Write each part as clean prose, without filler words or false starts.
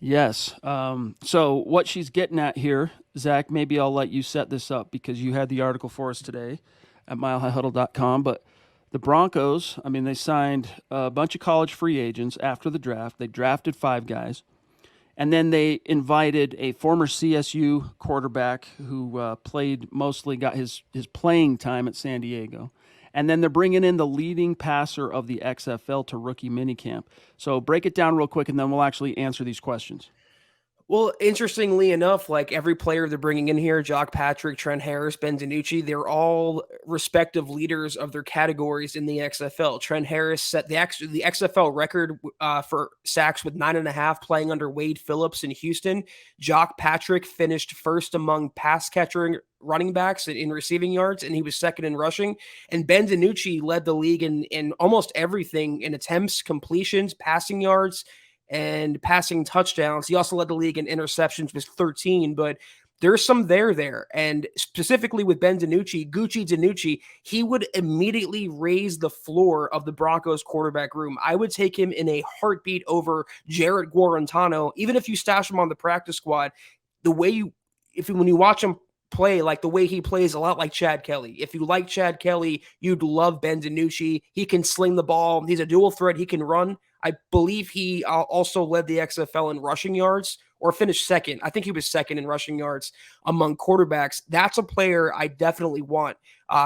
Yes. So what she's getting at here, Zach, maybe I'll let you set this up because you had the article for us today at milehighhuddle.com. But the Broncos, I mean, they signed a bunch of college free agents after the draft. They drafted 5 guys. And then they invited a former CSU quarterback who played mostly, got his playing time at San Diego. And then they're bringing in the leading passer of the XFL to rookie minicamp. So break it down real quick, and then we'll actually answer these questions. Well, interestingly enough, like every player they're bringing in here, Jock Patrick, Trent Harris, Ben DiNucci, they're all respective leaders of their categories in the XFL. Trent Harris set the XFL record for sacks with 9.5, playing under Wade Phillips in Houston. Jock Patrick finished first among pass catching running backs in receiving yards, and he was second in rushing. And Ben DiNucci led the league in almost everything, in attempts, completions, passing yards, and passing touchdowns. He also led the league in interceptions with 13, but there's some there. And specifically with Ben DiNucci, Gucci DiNucci, he would immediately raise the floor of the Broncos quarterback room. I would take him in a heartbeat over Jarrett Guarantano, even if you stash him on the practice squad. The way when you watch him play, like the way he plays, a lot like Chad Kelly. If you like Chad Kelly, you'd love Ben DiNucci. He can sling the ball. He's a dual threat. He can run. I believe he also led the XFL in rushing yards, or finished second. I think he was second in rushing yards among quarterbacks. That's a player I definitely want.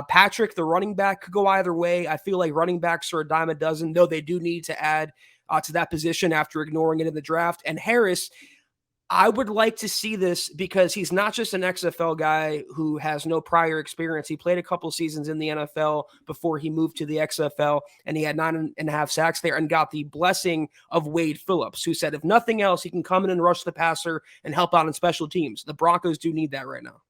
Patrick, the running back, could go either way. I feel like running backs are a dime a dozen, though they do need to add to that position after ignoring it in the draft. And Harris, I would like to see this because he's not just an XFL guy who has no prior experience. He played a couple seasons in the NFL before he moved to the XFL, and he had 9.5 sacks there and got the blessing of Wade Phillips, who said, if nothing else, he can come in and rush the passer and help out in special teams. The Broncos do need that right now.